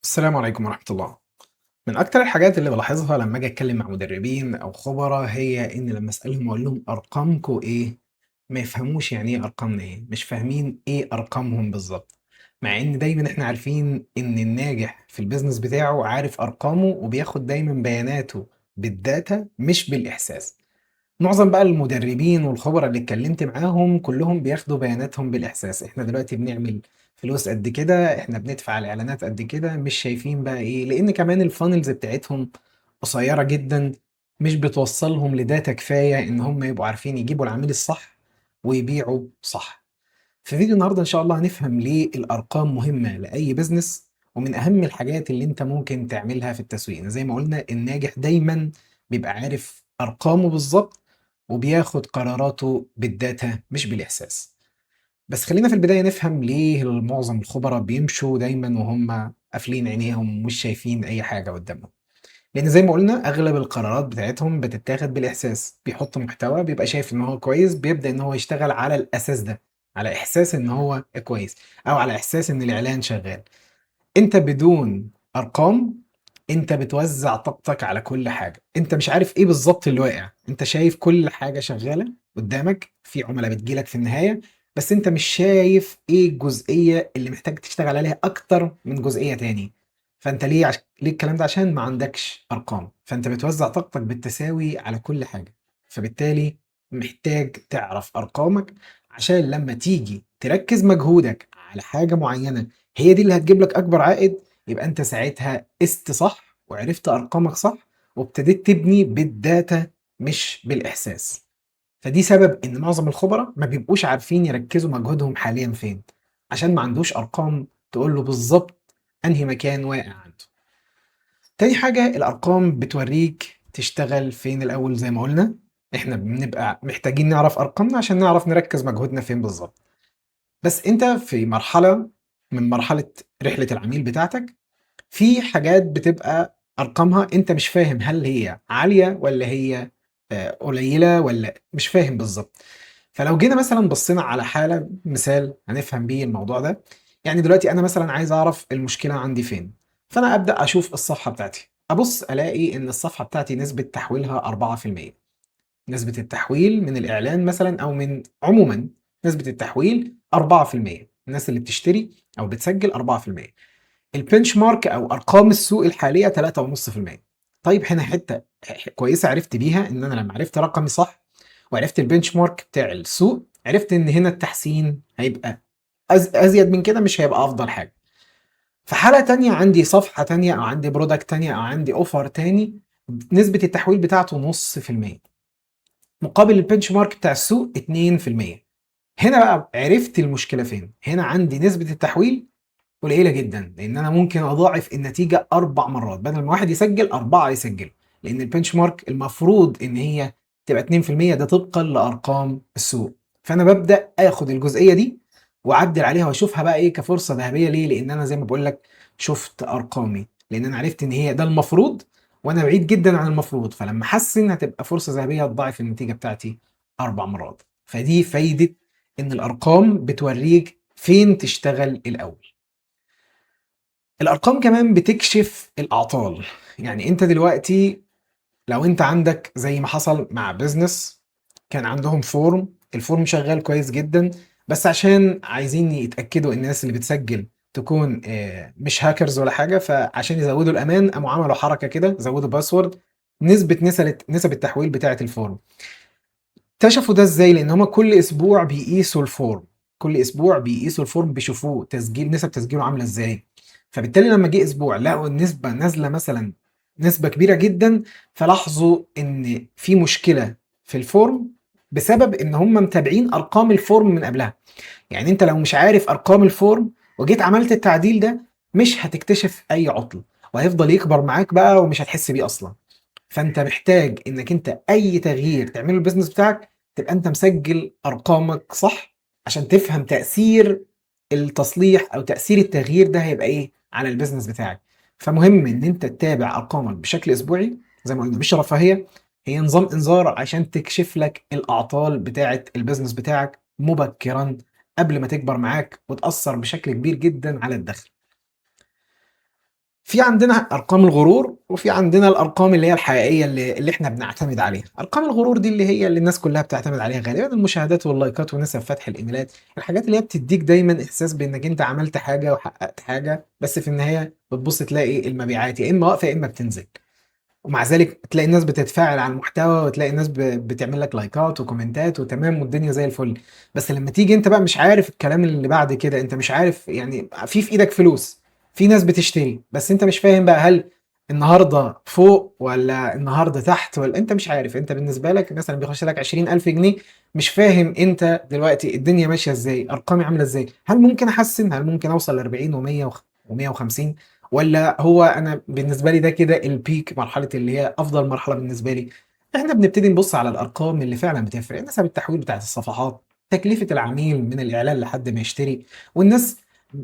السلام عليكم ورحمة الله. من أكتر الحاجات اللي بالاحظها لمّا آجي أتكلم مع مدربين أو خبرا هي إن لمّا أسألهم وأقول لهم أرقامكم إيه، ما يفهموش يعني إيه أرقامنا إيه، مش فاهمين إيه أرقامهم بالضبط، مع إن دايمًا إحنا عارفين إن الناجح في الbusiness بتاعه عارف أرقامه وبياخد دايمًا بياناته بالdata مش بالإحساس. معظم بقى المدربين والخبرا اللي اتكلمت معاهم كلّهم بياخدوا بياناتهم بالإحساس، إحنا دلوقتي بنعمل فلوس قد كده، إحنا بندفع على الإعلانات قد كده، مش شايفين بقى إيه لإن كمان الfunnels بتاعتهم قصيّرة جدًا، مش بتوصّلهم لdata كفاية إن هم يبقوا عارفين يجيبوا العميل الصح ويبيعوا صح. في فيديو النهارده إن شاء الله هنفهم ليه الأرقام مهمة لأي business ومن أهم الحاجات اللي أنت ممكن تعملها في التسويق، زي ما قُلنا الناجح دايمًا بيبقى عارف أرقامه بالضبط وبياخد قراراته بالdata مش بالإحساس. بس خلّينا في البداية نفهم ليه معظم الخبرا بيمشوا دايمًا وهُم قافلين عينيهم ومش شايفين أي حاجة قدّامهم. لإن زي ما قُلنا أغلب القرارات بتاعتهم بتتاخد بالإحساس، بيحط محتوى بيبقى شايف إن هو كويس، بيبدأ إن هو يشتغل على الأساس ده، على إحساس إن هو كويس، أو على إحساس إن الإعلان شغال. أنت بدون أرقام، أنت بتوزّع طاقتك على كل حاجة، أنت مش عارف إيه بالضبط اللي واقع، أنت شايف كل حاجة شغالة قدّامك، في عُملا بتيجي لك في النهاية، بس أنت مش شايف إيه الجزئية اللي محتاج تشتغل عليها أكتر من جزئية تاني، فأنت ليه الكلام ده؟ عشان ما عندكش أرقام، فأنت بتوزّع طاقتك بالتساوي على كل حاجة، فبالتالي محتاج تعرف أرقامك عشان لمّا تيجي تركّز مجهودك على حاجة معيّنة هي دي اللي هتجيب لك أكبر عائد، يبقى أنت ساعتها قِسْت صح وعرفت أرقامك صح وابتديت تبني بالdata مش بالإحساس. فدي سبب إن معظم الخبرا ما بيبقوش عارفين يركّزوا مجهودهم حاليًا فين، عشان ما عندوش أرقام تقول له بالضبط أنهي مكان واقع عنده. تاني حاجة الأرقام بتورّيك تشتغل فين الأول زي ما قُلنا، إحنا بنبقى محتاجين نعرف أرقامنا عشان نعرف نركّز مجهودنا فين بالضبط. بس أنت في مرحلة من مرحلة رحلة العميل بتاعتك في حاجات بتبقى أرقامها أنت مش فاهم هل هي عالية والّا هي قليلة والّا مش فاهم بالضبط. فلو جينا مثلًا بصينا على حالة مثال هنفهم بيه الموضوع ده، يعني دلوقتي أنا مثلًا عايز أعرف المشكلة عندي فين، فأنا أبدأ أشوف الصفحة بتاعتي، أبُص ألاقي إن الصفحة بتاعتي نسبة تحويلها 4%. نسبة التحويل من الإعلان مثلًا أو من عمومًا نسبة التحويل 4%، الناس اللي بتشتري أو بتسجل 4%. الbenchmark أو أرقام السوق الحالية 3.5%. طيب هنا حتّة كويسة عرفت بيها إن أنا لمّا عرفت رقمي صح وعرفت الbenchmark بتاع السوق، عرفت إن هنا التحسين هيبقى أزيد من كده مش هيبقى أفضل حاجة. في حالة تانية عندي صفحة تانية أو عندي product تانية أو عندي offer تاني نسبة التحويل بتاعته نُص في المِيّة مقابل الbenchmark بتاع السوق 2%. هنا بقى عرفت المشكلة فين، هنا عندي نسبة التحويل قليلة جدًا، لإن أنا ممكن أضاعف النتيجة 4 مرات، بدل ما واحد يسجّل 4 يسجّلوا، لإن الbenchmark المفروض إن هي تبقى 2% ده طبقًا لأرقام السوق، فأنا بابدأ آخد الجزئية دي وأعدّل عليها وأشوفها بقى إيه كفرصة ذهبية ليه؟ لإن أنا زي ما باقول لك شُفت أرقامي، لإن أنا عرفت إن هي ده المفروض وأنا بعيد جدًا عن المفروض، فلمّا أحسّن هتبقى فرصة ذهبية تضاعف النتيجة بتاعتي 4 مرات، فدي فايدة إن الأرقام بتورّيك فين تشتغل الأول. الأرقام كمان بتكشف الأعطال، يعني أنت دلوقتي لو أنت عندك زي ما حصل مع business كان عندهم form الform شغال كويس جدًا، بس عشان عايزين يتأكدوا إن الناس اللي بتسجل تكون مش hackers ولا حاجة، فعشان يزودوا الأمان قاموا عملوا حركة كده زودوا password نسب التحويل بتاعة الform. اكتشفوا ده إزاي؟ لإن هُم كل أسبوع بيقيسوا الform، كل أسبوع بيقيسوا الform بيشوفوه نسب تسجيله عاملة إزاي، فبالتالي لمّا جه أسبوع لقوا النسبة نازلة مثلًا نسبة كبيرة جدًا، فلاحظوا إن في مشكلة في الform بسبب إن هُم متابعين أرقام الform من قبلها، يعني أنت لو مش عارف أرقام الform وجيت عملت التعديل ده مش هتكتشف أي عُطل، وهيفضل يكبر معاك بقى ومش هتحس بيه أصلًا. فأنت محتاج إنك أنت أي تغيير تعمله الbusiness بتاعك تبقى أنت مسجل أرقامك صح، عشان تفهم تأثير التصليح أو تأثير التغيير ده هيبقى إيه على الbusiness بتاعك. فمهم إن أنت تتابع أرقامك بشكل أسبوعي زي ما قُلنا مش رفاهية، هي نظام إنذار عشان تكشف لك الأعطال بتاعة الbusiness بتاعك مبكرًا قبل ما تكبر معاك وتأثّر بشكل كبير جدًا على الدخل. في عندنا أرقام الغرور، وفي عندنا الأرقام اللي هي الحقيقية اللي إحنا بنعتمد عليها. أرقام الغرور دي اللي هي اللي الناس كلّها بتعتمد عليها غالبًا، المشاهدات واللايكات ونسب فتح الإيميلات، الحاجات اللي هي بتدّيك دايمًا إحساس بإنّك أنت عملت حاجة وحققت حاجة، بس في النهاية بتبُص تلاقي المبيعات يا إمّا واقفة يا إمّا بتنزل. ومع ذلك تلاقي الناس بتتفاعل على المحتوى، وتلاقي الناس بتعمل لك لايكات وكومنتات وتمام والدنيا زي الفل. بس لمّا تيجي أنت بقى مش عارف الكلام اللي بعد كده، أنت مش عارف يعني في إيدك فلوس، في ناس بتشتري، بس أنت مش فاهم بقى هل النهارده فوق والّا النهارده تحت والّا أنت مش عارف. أنت بالنسبة لك مثلًا بيخش لك 20.000 جنيه، مش فاهم أنت دلوقتي الدنيا ماشية إزاي، أرقامي عاملة إزاي، هل ممكن أحسّن، هل ممكن أوصل ل40 و100 و150، والّا هو أنا بالنسبة لي ده كده الpeak، مرحلة اللي هي أفضل مرحلة بالنسبة لي. إحنا بنبتدي نبُص على الأرقام اللي فعلًا بتفرق، نسب التحويل بتاعة الصفحات، تكلفة العميل من الإعلان لحد ما يشتري، والناس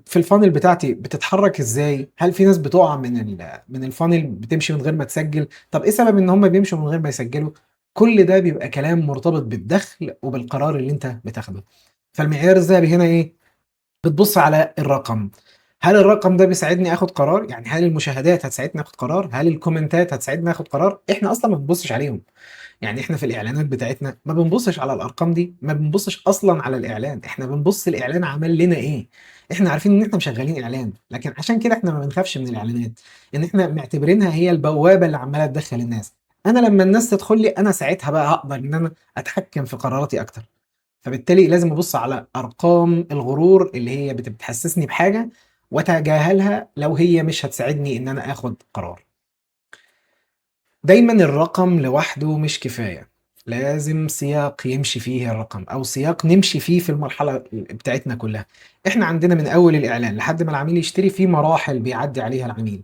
في الfunnel بتاعتي بتتحرك إزاي، هل في ناس بتُقع من الfunnel بتمشي من غير ما تسجّل، طب إيه سبب إن هُم بيمشوا من غير ما يسجّلوا؟ كل ده بيبقى كلام مرتبط بالدخل وبالقرار اللي أنت بتاخده. فالمعيار الذهبي هنا إيه؟ بتبُص على الرقم، هل الرقم ده بيساعدني آخُد قرار؟ يعني هل المشاهدات هتساعدني آخُد قرار؟ هل الكومنتات هتساعدني آخُد قرار؟ إحنا أصلًا ما بنبُصّش عليهم، يعني إحنا في الإعلانات بتاعتنا ما بنبُصّش على الأرقام دي، ما بنبُصّش أصلًا على الإعلان، إحنا بنبُص الإعلان عمل لنا إيه. إحنا عارفين إن إحنا مشغّلين إعلان، لكن عشان كده إحنا ما بنخافش من الإعلانات، إن إحنا معتبرينها هي البوابة اللي عمّالة تدخّل الناس. أنا لمّا الناس تدخل لي، أنا ساعتها بقى هاقدر إن أنا أتحكّم في قراراتي أكتر. فبالتالي لازم أبُص على أرقام الغرور اللي هي بتحسسني بحاجة، وأتجاهلها لو هي مش هتساعدني إن أنا آخُد قرار. دايمًا الرقم لوحده مش كفاية، لازم سياق يمشي فيه الرقم، أو سياق نمشي فيه في المرحلة بتاعتنا كلّها. إحنا عندنا من أول الإعلان لحد ما العميل يشتري في مراحل بيعدّي عليها العميل.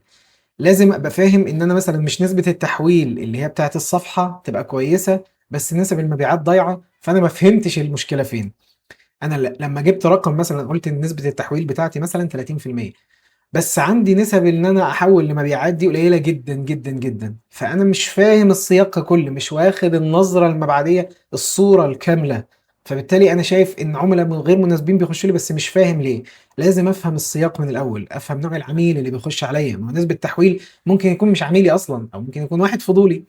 لازم أبقى فاهم إن أنا مثلًا مش نسبة التحويل اللي هي بتاعة الصفحة تبقى كويسة، بس نسب المبيعات ضايعة، فأنا ما فهمتش المشكلة فين. أنا لمّا جِبت رقم مثلًا قُلت إن نسبة التحويل بتاعتي مثلًا 30%، بس عندي نسب إن أنا أحوّل لمبيعات دي قليلة جدًا، جدًا، جدًا، فأنا مش فاهم السياق ككُل، مش واخد النظرة المبعدية، الصورة الكاملة. فبالتالي أنا شايف إن عُملا غير مناسبين بيخشّوا لي بس مش فاهم ليه. لازم أفهم السياق من الأول، أفهم نوع العميل اللي بيخش عليّا، ما هو نسبة التحويل ممكن يكون مش عميلي أصلًا، أو ممكن يكون واحد فضولي.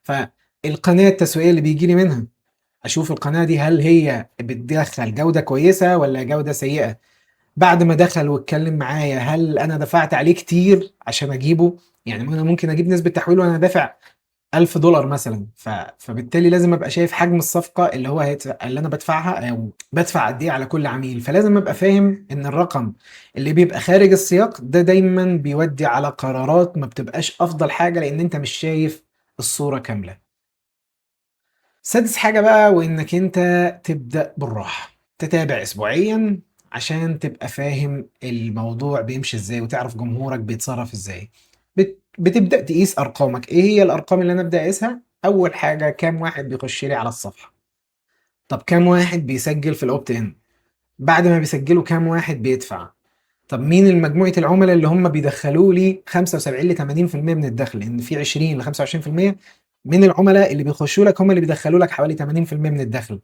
فالقناة التسويقية اللي بييجي لي منها، أشوف القناة دي هل هي بتدخّل جودة كويسة والّا جودة سيئة. بعد ما دخل واتكلم معايا، هل أنا دفعت عليه كتير عشان أجيبه؟ يعني ما أنا ممكن أجيب نسبة تحويل وأنا دافع $1000 مثلًا، فبالتالي لازم أبقى شايف حجم الصفقة اللي هو اللي أنا بادفعها، أو بادفع قد إيه على كل عميل. فلازم أبقى فاهم إن الرقم اللي بيبقى خارج السياق ده دايمًا بيودّي على قرارات ما بتبقاش أفضل حاجة، لإن أنت مش شايف الصورة كاملة. سادس حاجة بقى، وإنك أنت تبدأ بالراحة، تتابع أسبوعيًا عشان تبقى فاهم الموضوع بيمشي إزاي، وتعرف جمهورك بيتصرف إزاي. بتبدأ تقيس أرقامك. إيه هي الأرقام اللي أنا أبدأ أقيسها؟ أول حاجة كام واحد بيخش لي على الصفحة، طب كام واحد بيسجل في الopt in، بعد ما بيسجلوا كام واحد بيدفع، طب مين المجموعة العُملا اللي هم بيدخّلوا لي 75 ل80% من الدخل، لإن في 20 ل25% من العُملا اللي بيخشّوا لك هم اللي بيدخّلوا لك حوالي 80% من الدخل،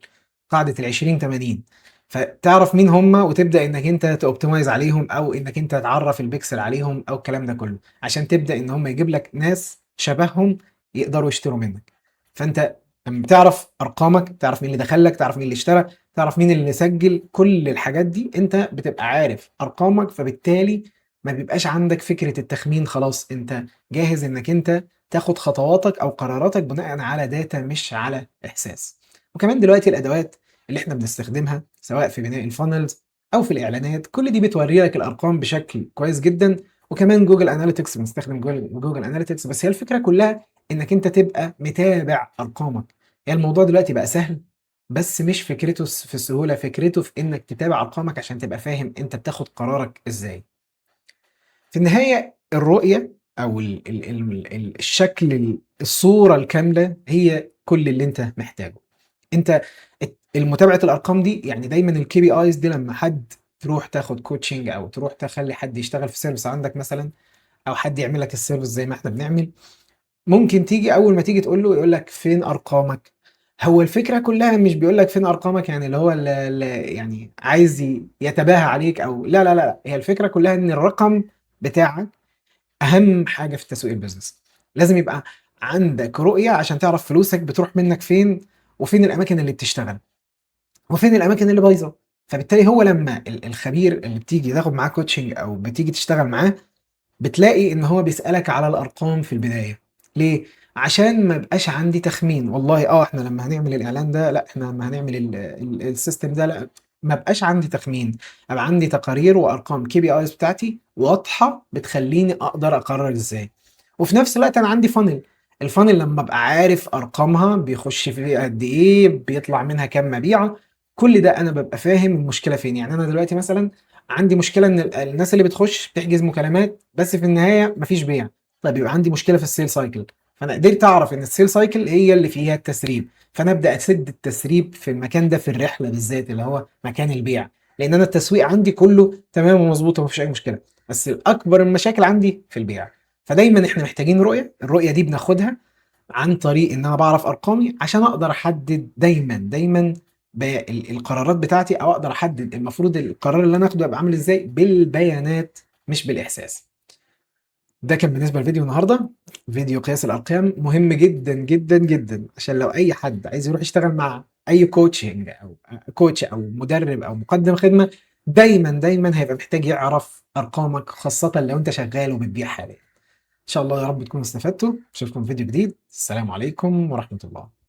قاعدة ال20، 80. فتعرف مين هم وتبدأ إنّك أنت تoptimize عليهم، أو إنّك أنت تعرّف الpixel عليهم أو الكلام ده كلّه، عشان تبدأ إن هم يجيب لك ناس شبههم يقدروا يشتروا منّك. فأنت لمّا تعرف أرقامك، تعرف مين اللي دخل لك، تعرف مين اللي اشترى، تعرف مين اللي سجّل، كل الحاجات دي أنت بتبقى عارف أرقامك. فبالتالي ما بيبقاش عندك فكرة التخمين، خلاص أنت جاهز إنّك أنت تاخد خطواتك أو قراراتك بناءً على data مش على إحساس. وكمان دلوقتي الأدوات اللي إحنا بنستخدمها سواء في بناء الfunnels أو في الإعلانات، كل دي بتورّي لك الأرقام بشكل كويس جدًا. وكمان Google Analytics، بنستخدم Google Analytics. بس هي الفكرة كلّها إنّك أنت تبقى متابع أرقامك. هي الموضوع دلوقتي بقى سهل، بس مش فكرته في السهولة، فكرته في إنك تتابع أرقامك عشان تبقى فاهم أنت بتاخد قرارك إزاي. في النهاية الرؤية أو الشكل الصورة الكاملة هي كل اللي أنت محتاجه. أنت المتابعة الأرقام دي، يعني دايمًا الKPIs دي لمّا حد تروح تاخد coaching أو تروح تخلّي حد يشتغل في service عندك مثلًا، أو حد يعمل لك الservice زي ما إحنا بنعمل، ممكن تيجي أول ما تيجي تقول له يقول لك فين أرقامك. هو الفكرة كلّها مش بيقول لك فين أرقامك، يعني اللي هو يعني عايز يتباهى عليك، أو لا، لا، لا، هي الفكرة كلّها إن الرقم بتاعك أهم حاجة في التسويق الbusiness. لازم يبقى عندك رؤية عشان تعرف فلوسك بتروح منك فين، وفين الأماكن اللي بتشتغل، وفين الأماكن اللي بايظة. فبالتالي هو لمّا الخبير اللي بتيجي تاخد معاه coaching أو بتيجي تشتغل معاه، بتلاقي إن هو بيسألك على الأرقام في البداية. ليه؟ عشان ما يبقاش عندي تخمين، والله إحنا لمّا هنعمل الإعلان ده، لأ إحنا لمّا هنعمل الsystem ده لأ، ما يبقاش عندي تخمين، أبقى عندي تقارير وأرقام KPIs بتاعتي واضحة بتخلّيني أقدر أقرر إزاي. وفي نفس الوقت أنا عندي funnel، الfunnel لمّا أبقى عارف أرقامها بيخش فيها قد إيه، بيطلع منها كام مبيعة، كل ده أنا بابقى فاهم المشكلة فين. يعني أنا دلوقتي مثلًا عندي مشكلة إن الناس اللي بتخش بتحجز مكالمات بس في النهاية ما فيش بيع. طيب يبقى عندي مشكلة في الsale cycle، فأنا قدرت أعرف إن الsale cycle هي اللي فيها التسريب، فأنا أبدأ أسد التسريب في المكان ده في الرحلة بالذات اللي هو مكان البيع، لأن أنا التسويق عندي كله تمام ومضبوط وما فيش أي مشكلة، بس الأكبر المشاكل عندي في البيع. فدايمًا إحنا محتاجين رؤية، الرؤية دي بناخدها عن طريق إن أنا باعرف أرقامي عشان أقدر أحدد دايمًا القرارات بتاعتي، أو أقدر أحدد المفروض القرار اللي أنا آخده يبقى عامل إزاي بالبيانات مش بالإحساس. ده كان بالنسبة لفيديو النهارده، فيديو قياس الأرقام مهم جدًا، عشان لو أي حد عايز يروح يشتغل مع أي coaching أو coach أو مدرب أو مقدم خدمة، دايمًا هيبقى محتاج يعرف أرقامك، خاصةً لو أنت شغال وبتبيع حاليًا. إن شاء الله يا رب تكونوا استفدتوا، أشوفكم في فيديو جديد، السلام عليكم ورحمة الله.